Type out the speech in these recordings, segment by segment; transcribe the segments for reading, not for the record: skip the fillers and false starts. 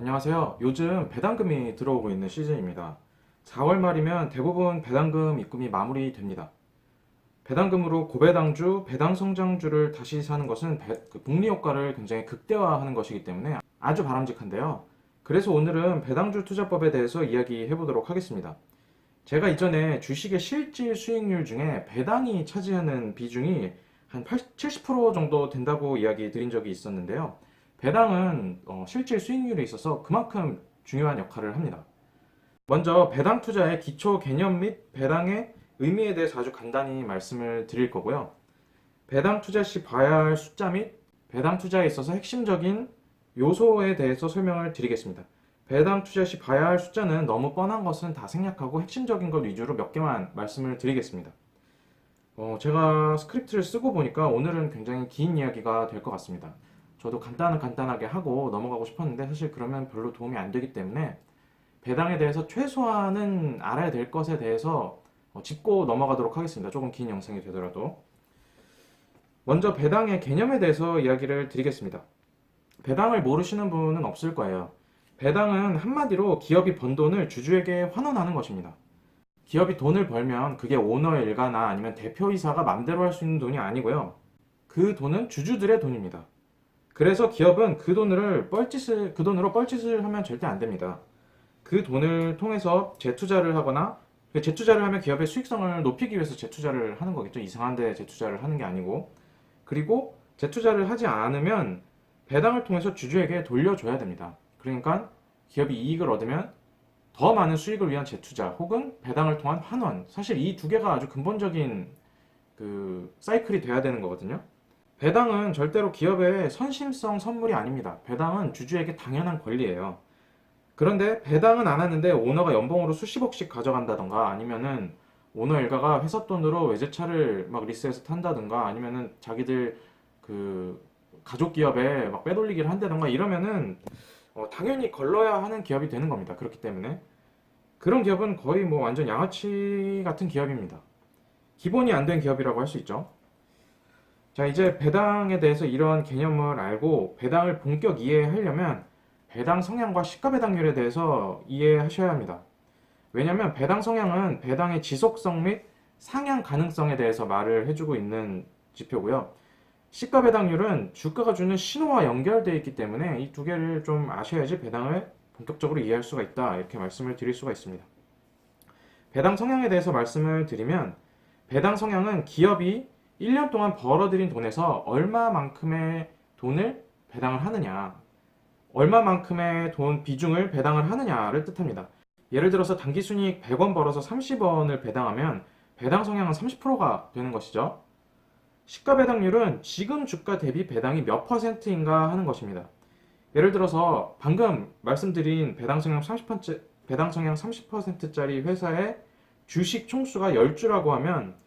안녕하세요. 요즘 배당금이 들어오고 있는 시즌입니다. 4월 말이면 대부분 배당금 입금이 마무리됩니다. 배당금으로 고배당주, 배당성장주를 다시 사는 것은 복리 효과를 굉장히 극대화하는 것이기 때문에 아주 바람직한데요. 그래서 오늘은 배당주 투자법에 대해서 이야기해 보도록 하겠습니다. 제가 이전에 주식의 실질 수익률 중에 배당이 차지하는 비중이 한 70% 정도 된다고 이야기 드린 적이 있었는데요. 배당은 실질 수익률에 있어서 그만큼 중요한 역할을 합니다. 먼저 배당 투자의 기초 개념 및 배당의 의미에 대해서 아주 간단히 말씀을 드릴 거고요. 배당 투자 시 봐야 할 숫자 및 배당 투자에 있어서 핵심적인 요소에 대해서 설명을 드리겠습니다. 배당 투자 시 봐야 할 숫자는 너무 뻔한 것은 다 생략하고 핵심적인 것 위주로 몇 개만 말씀을 드리겠습니다. 제가 스크립트를 쓰고 보니까 오늘은 굉장히 긴 이야기가 될 것 같습니다. 저도 간단하게 하고 넘어가고 싶었는데 사실 그러면 별로 도움이 안 되기 때문에 배당에 대해서 최소한은 알아야 될 것에 대해서 짚고 넘어가도록 하겠습니다. 조금 긴 영상이 되더라도. 먼저 배당의 개념에 대해서 이야기를 드리겠습니다. 배당을 모르시는 분은 없을 거예요. 배당은 한마디로 기업이 번 돈을 주주에게 환원하는 것입니다. 기업이 돈을 벌면 그게 오너의 일가나 아니면 대표이사가 맘대로 할 수 있는 돈이 아니고요. 그 돈은 주주들의 돈입니다. 그래서 기업은 그 돈으로 뻘짓을 하면 절대 안 됩니다. 그 돈을 통해서 재투자를 하거나, 재투자를 하면 기업의 수익성을 높이기 위해서 재투자를 하는 거겠죠. 이상한 데 재투자를 하는 게 아니고. 그리고 재투자를 하지 않으면 배당을 통해서 주주에게 돌려줘야 됩니다. 그러니까 기업이 이익을 얻으면 더 많은 수익을 위한 재투자 혹은 배당을 통한 환원. 사실 이 두 개가 아주 근본적인 사이클이 돼야 되는 거거든요. 배당은 절대로 기업의 선심성 선물이 아닙니다. 배당은 주주에게 당연한 권리예요. 그런데 배당은 안 하는데 오너가 연봉으로 수십억씩 가져간다던가 아니면은 오너 일가가 회사 돈으로 외제차를 막 리스해서 탄다든가 아니면은 자기들 가족 기업에 막 빼돌리기를 한다던가 이러면은 당연히 걸러야 하는 기업이 되는 겁니다. 그렇기 때문에 그런 기업은 거의 뭐 완전 양아치 같은 기업입니다. 기본이 안 된 기업이라고 할 수 있죠. 자, 이제 배당에 대해서 이런 개념을 알고 배당을 본격 이해하려면 배당 성향과 시가 배당률에 대해서 이해하셔야 합니다. 왜냐하면 배당 성향은 배당의 지속성 및 상향 가능성에 대해서 말을 해주고 있는 지표고요. 시가 배당률은 주가가 주는 신호와 연결되어 있기 때문에 이 두 개를 좀 아셔야지 배당을 본격적으로 이해할 수가 있다. 이렇게 말씀을 드릴 수가 있습니다. 배당 성향에 대해서 말씀을 드리면 배당 성향은 기업이 1년 동안 벌어들인 돈에서 얼마만큼의 돈을 배당을 하느냐, 얼마만큼의 돈 비중을 배당을 하느냐를 뜻합니다. 예를 들어서 당기순이익 100원 벌어서 30원을 배당하면 배당 성향은 30%가 되는 것이죠. 시가 배당률은 지금 주가 대비 배당이 몇 %인가 하는 것입니다. 예를 들어서 방금 말씀드린 배당 성향 30%짜리 회사의 주식 총수가 10주라고 하면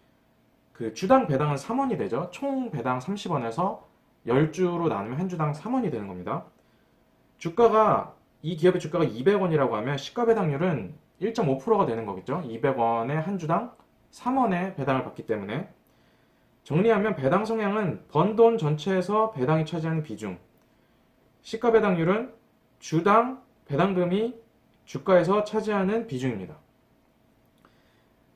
그 주당 배당은 3원이 되죠. 총 배당 30원에서 10주로 나누면 한 주당 3원이 되는 겁니다. 이 기업의 주가가 200원이라고 하면 시가 배당률은 1.5%가 되는 거겠죠. 200원에 한 주당 3원의 배당을 받기 때문에 정리하면 배당 성향은 번 돈 전체에서 배당이 차지하는 비중, 시가 배당률은 주당 배당금이 주가에서 차지하는 비중입니다.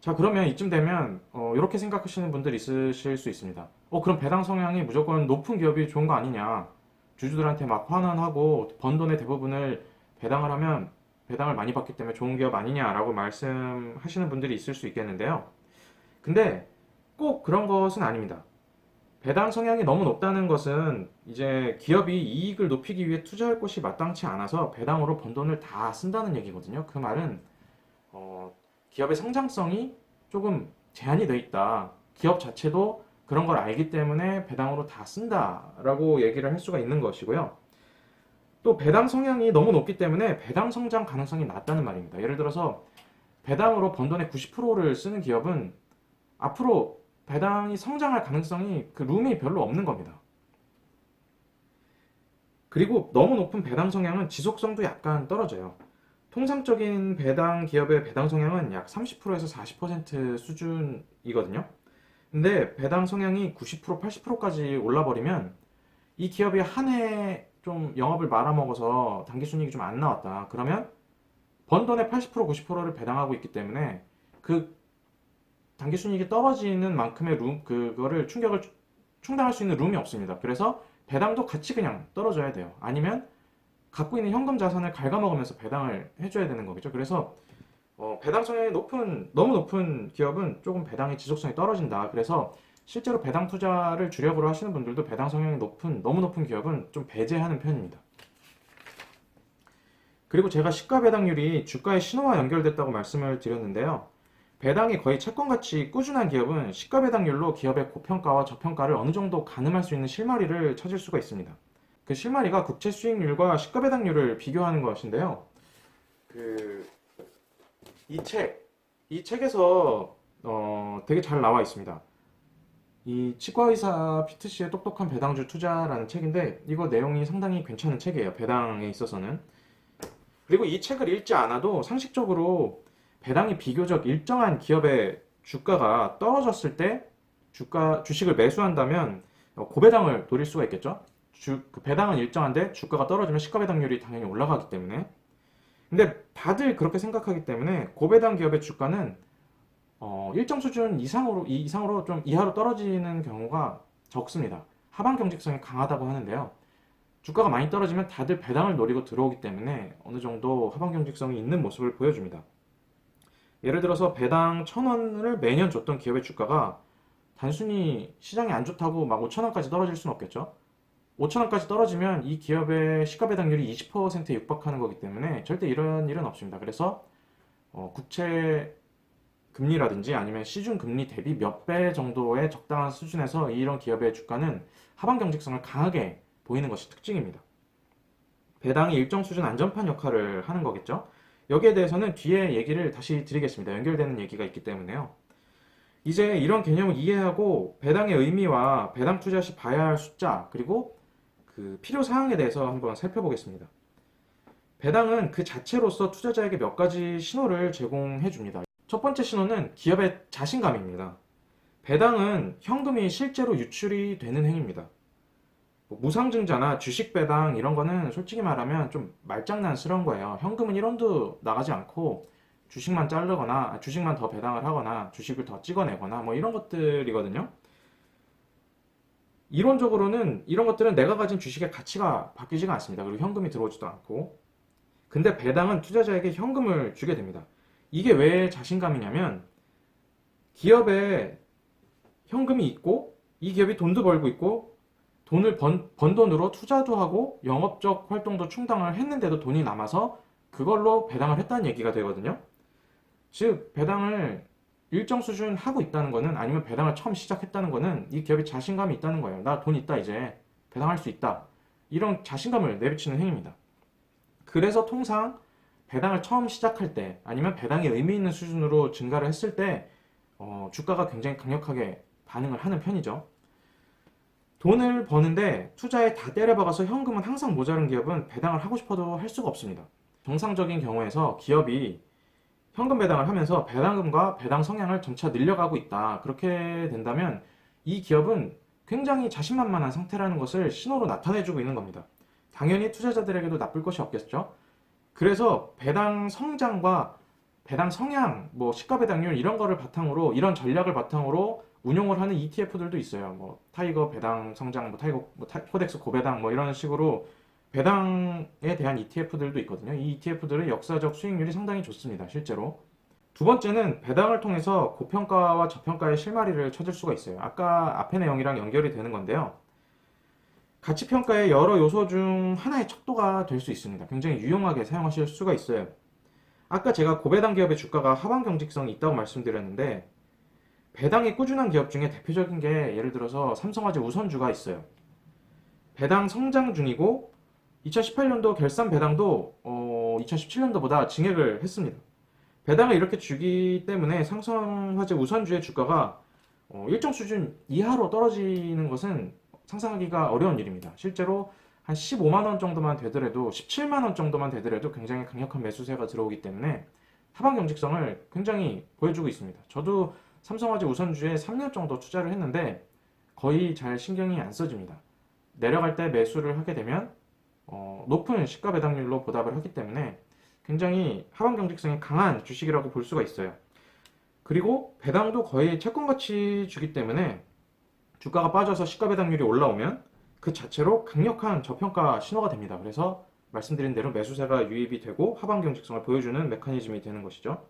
자, 그러면 이쯤 되면 이렇게 생각하시는 분들 있으실 수 있습니다. 그럼 배당 성향이 무조건 높은 기업이 좋은 거 아니냐? 주주들한테 막 환원하고 번 돈의 대부분을 배당을 하면 배당을 많이 받기 때문에 좋은 기업 아니냐라고 말씀하시는 분들이 있을 수 있겠는데요. 근데 꼭 그런 것은 아닙니다. 배당 성향이 너무 높다는 것은 이제 기업이 이익을 높이기 위해 투자할 곳이 마땅치 않아서 배당으로 번 돈을 다 쓴다는 얘기거든요. 그 말은 기업의 성장성이 조금 제한이 돼 있다. 기업 자체도 그런 걸 알기 때문에 배당으로 다 쓴다라고 얘기를 할 수가 있는 것이고요. 또 배당 성향이 너무 높기 때문에 배당 성장 가능성이 낮다는 말입니다. 예를 들어서 배당으로 번 돈의 90%를 쓰는 기업은 앞으로 배당이 성장할 가능성이 그 룸이 별로 없는 겁니다. 그리고 너무 높은 배당 성향은 지속성도 약간 떨어져요. 통상적인 배당 기업의 배당 성향은 약 30%에서 40% 수준이거든요. 근데 배당 성향이 90%, 80%까지 올라버리면 이 기업이 한 해 좀 영업을 말아먹어서 당기순이익이 좀 안 나왔다. 그러면 번 돈의 80% 90%를 배당하고 있기 때문에 그 당기순이익이 떨어지는 만큼의 그거를 충격을 충당할 수 있는 룸이 없습니다. 그래서 배당도 같이 그냥 떨어져야 돼요. 아니면 갖고 있는 현금 자산을 갉아먹으면서 배당을 해줘야 되는 거겠죠. 그래서 배당 성향이 너무 높은 기업은 조금 배당의 지속성이 떨어진다. 그래서 실제로 배당 투자를 주력으로 하시는 분들도 배당 성향이 너무 높은 기업은 좀 배제하는 편입니다. 그리고 제가 시가 배당률이 주가의 신호와 연결됐다고 말씀을 드렸는데요. 배당이 거의 채권같이 꾸준한 기업은 시가 배당률로 기업의 고평가와 저평가를 어느 정도 가늠할 수 있는 실마리를 찾을 수가 있습니다. 그 실마리가 국채 수익률과 시가 배당률을 비교하는 것인데요. 그 이 책에서 되게 잘 나와 있습니다. 이 치과의사 피트씨의 똑똑한 배당주 투자라는 책인데 이거 내용이 상당히 괜찮은 책이에요. 배당에 있어서는. 그리고 이 책을 읽지 않아도 상식적으로 배당이 비교적 일정한 기업의 주가가 떨어졌을 때 주식을 매수한다면 고배당을 노릴 수가 있겠죠. 그 배당은 일정한데 주가가 떨어지면 시가배당률이 당연히 올라가기 때문에. 근데 다들 그렇게 생각하기 때문에 고배당 기업의 주가는 일정 수준 이상으로 좀 이하로 떨어지는 경우가 적습니다. 하방 경직성이 강하다고 하는데요. 주가가 많이 떨어지면 다들 배당을 노리고 들어오기 때문에 어느 정도 하방 경직성이 있는 모습을 보여줍니다. 예를 들어서 배당 1,000원을 매년 줬던 기업의 주가가 단순히 시장이 안 좋다고 막 5,000원까지 떨어질 수는 없겠죠. 5,000원까지 떨어지면 이 기업의 시가배당률이 20%에 육박하는 거기 때문에 절대 이런 일은 없습니다. 그래서 국채 금리라든지 아니면 시중 금리 대비 몇 배 정도의 적당한 수준에서 이런 기업의 주가는 하방 경직성을 강하게 보이는 것이 특징입니다. 배당이 일정 수준 안전판 역할을 하는 거겠죠. 여기에 대해서는 뒤에 얘기를 다시 드리겠습니다. 연결되는 얘기가 있기 때문에요. 이제 이런 개념을 이해하고 배당의 의미와 배당 투자 시 봐야 할 숫자 그리고 그 필요 사항에 대해서 한번 살펴보겠습니다. 배당은 그 자체로서 투자자에게 몇 가지 신호를 제공해 줍니다. 첫 번째 신호는 기업의 자신감입니다. 배당은 현금이 실제로 유출이 되는 행위입니다. 뭐 무상증자나 주식 배당 이런 거는 솔직히 말하면 좀 말장난스러운 거예요. 현금은 1원도 나가지 않고 주식만 자르거나 주식만 더 배당을 하거나 주식을 더 찍어내거나 뭐 이런 것들이거든요. 이론적으로는 이런 것들은 내가 가진 주식의 가치가 바뀌지가 않습니다. 그리고 현금이 들어오지도 않고. 근데 배당은 투자자에게 현금을 주게 됩니다. 이게 왜 자신감이냐면 기업에 현금이 있고 이 기업이 돈도 벌고 있고 돈을 번 돈으로 투자도 하고 영업적 활동도 충당을 했는데도 돈이 남아서 그걸로 배당을 했다는 얘기가 되거든요. 즉 배당을 일정 수준 하고 있다는 거는 아니면 배당을 처음 시작했다는 거는 이 기업이 자신감이 있다는 거예요. 나 돈 있다 이제 배당할 수 있다. 이런 자신감을 내비치는 행위입니다. 그래서 통상 배당을 처음 시작할 때 아니면 배당이 의미 있는 수준으로 증가를 했을 때 주가가 굉장히 강력하게 반응을 하는 편이죠. 돈을 버는데 투자에 다 때려박아서 현금은 항상 모자른 기업은 배당을 하고 싶어도 할 수가 없습니다. 정상적인 경우에서 기업이 현금 배당을 하면서 배당금과 배당 성향을 점차 늘려가고 있다. 그렇게 된다면 이 기업은 굉장히 자신만만한 상태라는 것을 신호로 나타내주고 있는 겁니다. 당연히 투자자들에게도 나쁠 것이 없겠죠. 그래서 배당 성장과 배당 성향, 뭐 시가 배당률 이런 거를 바탕으로 이런 전략을 바탕으로 운용을 하는 ETF들도 있어요. 뭐 타이거 배당 성장, 코덱스 고배당 뭐 이런 식으로 배당에 대한 ETF들도 있거든요. 이 ETF들은 역사적 수익률이 상당히 좋습니다. 실제로. 두 번째는 배당을 통해서 고평가와 저평가의 실마리를 찾을 수가 있어요. 아까 앞의 내용이랑 연결이 되는 건데요. 가치평가의 여러 요소 중 하나의 척도가 될 수 있습니다. 굉장히 유용하게 사용하실 수가 있어요. 아까 제가 고배당 기업의 주가가 하방 경직성이 있다고 말씀드렸는데 배당이 꾸준한 기업 중에 대표적인 게 예를 들어서 삼성화재 우선주가 있어요. 배당 성장 중이고 2018년도 결산 배당도 2017년도보다 증액을 했습니다. 배당을 이렇게 주기 때문에 삼성화재 우선주의 주가가 일정 수준 이하로 떨어지는 것은 상상하기가 어려운 일입니다. 실제로 한 15만 원 정도만 되더라도 17만 원 정도만 되더라도 굉장히 강력한 매수세가 들어오기 때문에 하방 경직성을 굉장히 보여주고 있습니다. 저도 삼성화재 우선주에 3년 정도 투자를 했는데 거의 잘 신경이 안 써집니다. 내려갈 때 매수를 하게 되면 높은 시가 배당률로 보답을 하기 때문에 굉장히 하방 경직성이 강한 주식이라고 볼 수가 있어요. 그리고 배당도 거의 채권같이 주기 때문에 주가가 빠져서 시가 배당률이 올라오면 그 자체로 강력한 저평가 신호가 됩니다. 그래서 말씀드린 대로 매수세가 유입이 되고 하방 경직성을 보여주는 메커니즘이 되는 것이죠.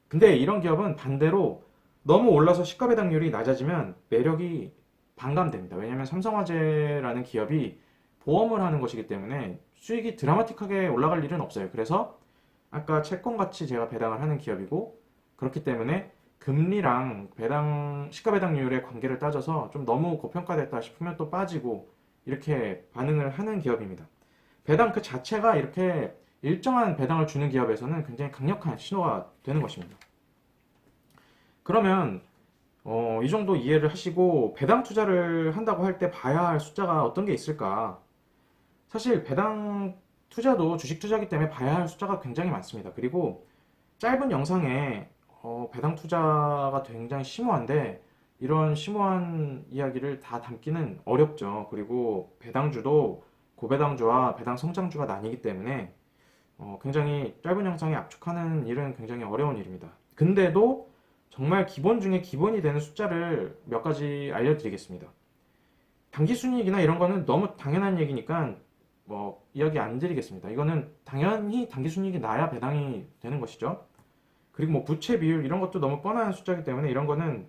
근데 이런 기업은 반대로 너무 올라서 시가 배당률이 낮아지면 매력이 반감됩니다. 왜냐하면 삼성화재라는 기업이 보험을 하는 것이기 때문에 수익이 드라마틱하게 올라갈 일은 없어요. 그래서 아까 채권같이 제가 배당을 하는 기업이고, 그렇기 때문에 금리랑 시가 배당률의 관계를 따져서 좀 너무 고평가됐다 싶으면 또 빠지고 이렇게 반응을 하는 기업입니다. 배당 그 자체가 이렇게 일정한 배당을 주는 기업에서는 굉장히 강력한 신호가 되는 것입니다. 그러면 이 정도 이해를 하시고 배당 투자를 한다고 할 때 봐야 할 숫자가 어떤 게 있을까? 사실 배당 투자도 주식 투자이기 때문에 봐야 할 숫자가 굉장히 많습니다. 그리고 짧은 영상에 배당 투자가 굉장히 심오한데 이런 심오한 이야기를 다 담기는 어렵죠. 그리고 배당주도 고배당주와 배당 성장주가 나뉘기 때문에 굉장히 짧은 영상에 압축하는 일은 굉장히 어려운 일입니다. 근데도 정말 기본 중에 기본이 되는 숫자를 몇 가지 알려드리겠습니다. 당기순이익이나 이런 거는 너무 당연한 얘기니까 뭐 이야기 안 드리겠습니다. 이거는 당연히 당기순이익이 나야 배당이 되는 것이죠. 그리고 뭐 부채 비율 이런 것도 너무 뻔한 숫자이기 때문에 이런 거는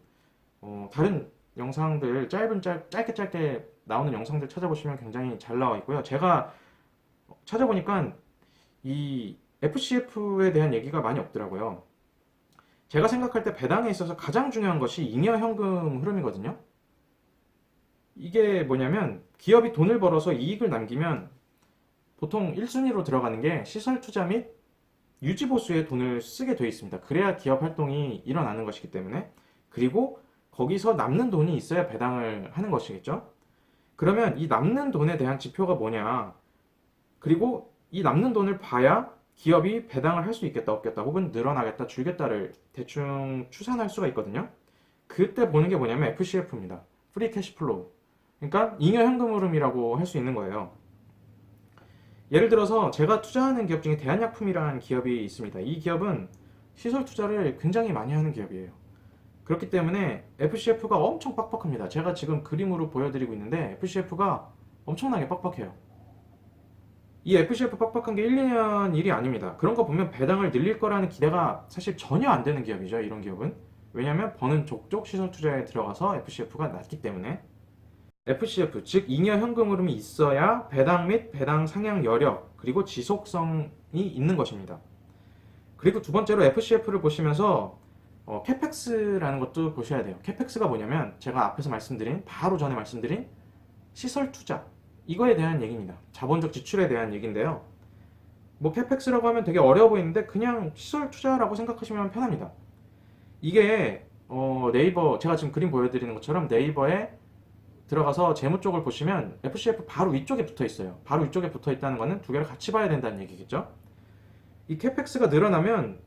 다른 영상들 짧게 짧게 나오는 영상들 찾아보시면 굉장히 잘 나와 있고요. 제가 찾아보니까 이 FCF에 대한 얘기가 많이 없더라고요. 제가 생각할 때 배당에 있어서 가장 중요한 것이 잉여 현금 흐름이거든요. 이게 뭐냐면 기업이 돈을 벌어서 이익을 남기면 보통 1순위로 들어가는 게 시설 투자 및 유지 보수에 돈을 쓰게 되어 있습니다. 그래야 기업 활동이 일어나는 것이기 때문에. 그리고 거기서 남는 돈이 있어야 배당을 하는 것이겠죠. 그러면 이 남는 돈에 대한 지표가 뭐냐? 그리고 이 남는 돈을 봐야 기업이 배당을 할 수 있겠다, 없겠다, 혹은 늘어나겠다, 줄겠다를 대충 추산할 수가 있거든요. 그때 보는 게 뭐냐면 FCF입니다. 프리 캐시 플로우. 그러니까 잉여 현금 흐름이라고 할 수 있는 거예요. 예를 들어서 제가 투자하는 기업 중에 대한약품이라는 기업이 있습니다. 이 기업은 시설 투자를 굉장히 많이 하는 기업이에요. 그렇기 때문에 FCF가 엄청 빡빡합니다. 제가 지금 그림으로 보여드리고 있는데 FCF가 엄청나게 빡빡해요. 이 FCF 빡빡한 게 1, 2년 일이 아닙니다. 그런 거 보면 배당을 늘릴 거라는 기대가 사실 전혀 안 되는 기업이죠. 이런 기업은. 왜냐하면 버는 족족 시설 투자에 들어가서 FCF가 낮기 때문에. FCF, 즉 잉여 현금 흐름이 있어야 배당 및 배당 상향 여력, 그리고 지속성이 있는 것입니다. 그리고 두 번째로 FCF를 보시면서 캐펙스라는 것도 보셔야 돼요. 캐펙스가 뭐냐면 제가 앞에서 바로 전에 말씀드린 시설 투자, 이거에 대한 얘기입니다. 자본적 지출에 대한 얘기인데요. 뭐 캐펙스라고 하면 되게 어려워 보이는데 그냥 시설 투자라고 생각하시면 편합니다. 이게 네이버, 제가 지금 그림 보여드리는 것처럼 네이버에 들어가서 재무 쪽을 보시면 FCF 바로 위쪽에 붙어 있어요. 바로 위쪽에 붙어 있다는 거는 두 개를 같이 봐야 된다는 얘기겠죠. 이 캐펙스가 늘어나면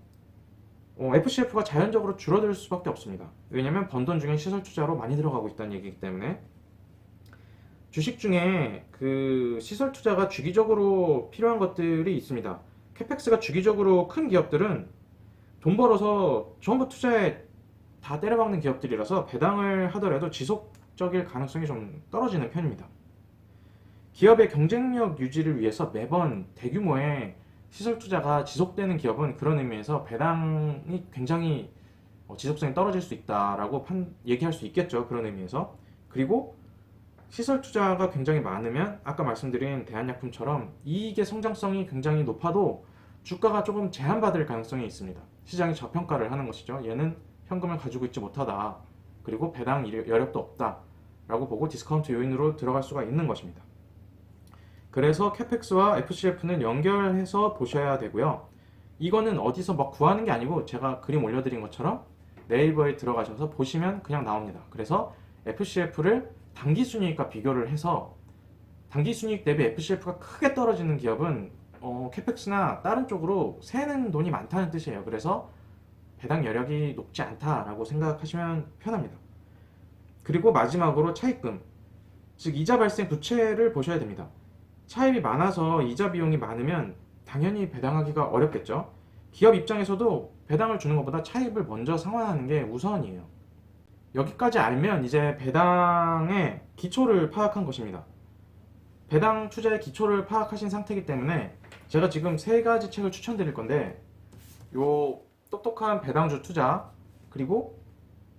FCF가 자연적으로 줄어들 수밖에 없습니다. 왜냐하면 번 돈 중에 시설 투자로 많이 들어가고 있다는 얘기이기 때문에. 주식 중에 그 시설 투자가 주기적으로 필요한 것들이 있습니다. 캐펙스가 주기적으로 큰 기업들은 돈 벌어서 전부 투자에 다 때려박는 기업들이라서 배당을 하더라도 지속적일 가능성이 좀 떨어지는 편입니다. 기업의 경쟁력 유지를 위해서 매번 대규모의 시설 투자가 지속되는 기업은 그런 의미에서 배당이 굉장히 지속성이 떨어질 수 있다라고 얘기할 수 있겠죠. 그런 의미에서. 그리고 시설 투자가 굉장히 많으면 아까 말씀드린 대한약품처럼 이익의 성장성이 굉장히 높아도 주가가 조금 제한받을 가능성이 있습니다. 시장이 저평가를 하는 것이죠. 얘는 현금을 가지고 있지 못하다. 그리고 배당 여력도 없다. 라고 보고 디스카운트 요인으로 들어갈 수가 있는 것입니다. 그래서 캐펙스와 FCF는 연결해서 보셔야 되고요. 이거는 어디서 막 구하는 게 아니고 제가 그림 올려드린 것처럼 네이버에 들어가셔서 보시면 그냥 나옵니다. 그래서 FCF를 당기순이익과 비교를 해서 당기순이익 대비 FCF가 크게 떨어지는 기업은 캐펙스나 다른 쪽으로 새는 돈이 많다는 뜻이에요. 그래서 배당 여력이 높지 않다라고 생각하시면 편합니다. 그리고 마지막으로 차입금, 즉 이자 발생 부채를 보셔야 됩니다. 차입이 많아서 이자 비용이 많으면 당연히 배당하기가 어렵겠죠. 기업 입장에서도 배당을 주는 것보다 차입을 먼저 상환하는 게 우선이에요. 여기까지 알면 이제 배당의 기초를 파악한 것입니다. 배당 투자의 기초를 파악하신 상태이기 때문에 제가 지금 세 가지 책을 추천드릴 건데, 요 똑똑한 배당주 투자, 그리고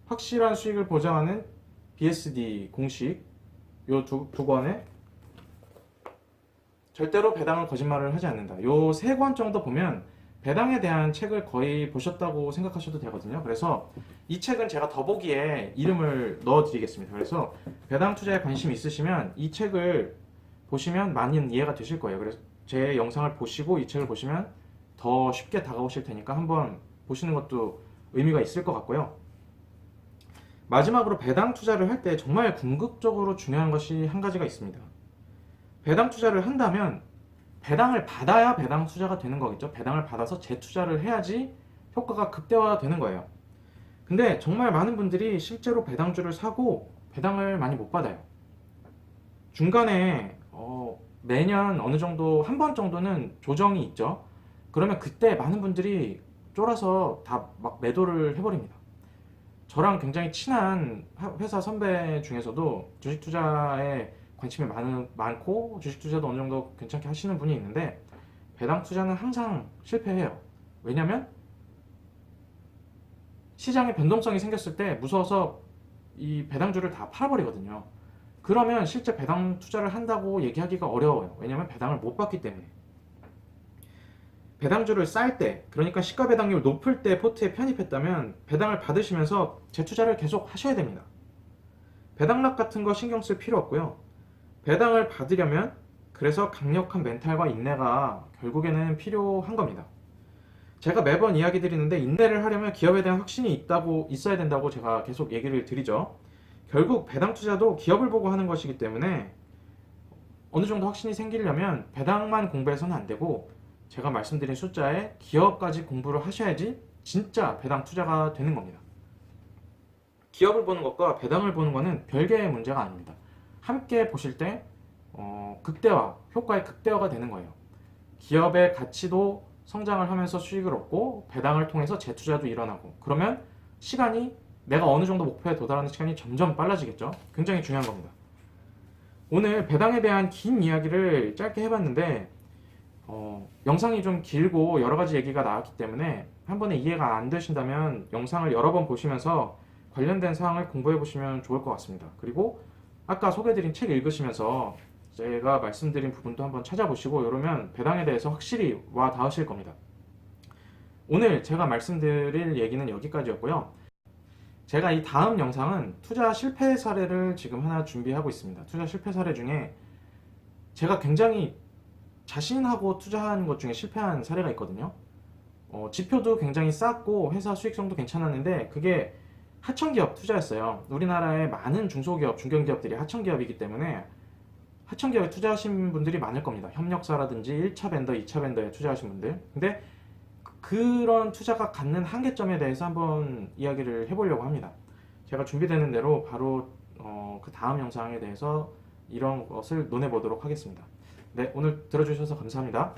확실한 수익을 보장하는 BSD 공식, 요 두 권에 절대로 배당은 거짓말을 하지 않는다, 요 세 권 정도 보면 배당에 대한 책을 거의 보셨다고 생각하셔도 되거든요. 그래서 이 책은 제가 더보기에 이름을 넣어 드리겠습니다. 그래서 배당 투자에 관심 있으시면 이 책을 보시면 많은 이해가 되실 거예요. 그래서 제 영상을 보시고 이 책을 보시면 더 쉽게 다가오실 테니까 한번 보시는 것도 의미가 있을 것 같고요. 마지막으로 배당 투자를 할 때 정말 궁극적으로 중요한 것이 한 가지가 있습니다. 배당 투자를 한다면 배당을 받아야 배당 투자가 되는 거겠죠. 배당을 받아서 재투자를 해야지 효과가 극대화되는 거예요. 근데 정말 많은 분들이 실제로 배당주를 사고 배당을 많이 못 받아요. 중간에 매년 어느 정도 한 번 정도는 조정이 있죠. 그러면 그때 많은 분들이 쫄아서 다 막 매도를 해버립니다. 저랑 굉장히 친한 회사 선배 중에서도 주식 투자에 관심이 많고 주식 투자도 어느 정도 괜찮게 하시는 분이 있는데, 배당 투자는 항상 실패해요. 왜냐면 시장에 변동성이 생겼을 때 무서워서 이 배당주를 다 팔아버리거든요. 그러면 실제 배당 투자를 한다고 얘기하기가 어려워요. 왜냐면 배당을 못 받기 때문에. 배당주를 쌀 때, 그러니까 시가 배당률 높을 때 포트에 편입했다면 배당을 받으시면서 재투자를 계속 하셔야 됩니다. 배당락 같은 거 신경 쓸 필요 없고요. 배당을 받으려면 그래서 강력한 멘탈과 인내가 결국에는 필요한 겁니다. 제가 매번 이야기 드리는데, 인내를 하려면 기업에 대한 확신이 있어야 된다고 제가 계속 얘기를 드리죠. 결국 배당 투자도 기업을 보고 하는 것이기 때문에 어느 정도 확신이 생기려면 배당만 공부해서는 안 되고, 제가 말씀드린 숫자에 기업까지 공부를 하셔야지 진짜 배당 투자가 되는 겁니다. 기업을 보는 것과 배당을 보는 것은 별개의 문제가 아닙니다. 함께 보실 때 효과의 극대화가 되는 거예요. 기업의 가치도 성장을 하면서 수익을 얻고 배당을 통해서 재투자도 일어나고, 그러면 시간이, 내가 어느 정도 목표에 도달하는 시간이 점점 빨라지겠죠. 굉장히 중요한 겁니다. 오늘 배당에 대한 긴 이야기를 짧게 해봤는데, 영상이 좀 길고 여러 가지 얘기가 나왔기 때문에 한 번에 이해가 안 되신다면 영상을 여러 번 보시면서 관련된 사항을 공부해 보시면 좋을 것 같습니다. 그리고 아까 소개드린 책 읽으시면서 제가 말씀드린 부분도 한번 찾아보시고, 이러면 배당에 대해서 확실히 와 닿으실 겁니다. 오늘 제가 말씀드릴 얘기는 여기까지였고요. 제가 이 다음 영상은 투자 실패 사례를 지금 하나 준비하고 있습니다. 투자 실패 사례 중에 제가 굉장히 자신하고 투자한 것 중에 실패한 사례가 있거든요. 지표도 굉장히 쌌고 회사 수익성도 괜찮았는데 그게 하청기업 투자였어요. 우리나라의 많은 중소기업, 중견기업들이 하청기업이기 때문에 하청기업에 투자하신 분들이 많을 겁니다. 협력사라든지 1차 벤더, 2차 벤더에 투자하신 분들. 근데 그런 투자가 갖는 한계점에 대해서 한번 이야기를 해보려고 합니다. 제가 준비되는 대로 바로 그 다음 영상에 대해서 이런 것을 논해보도록 하겠습니다. 네, 오늘 들어주셔서 감사합니다.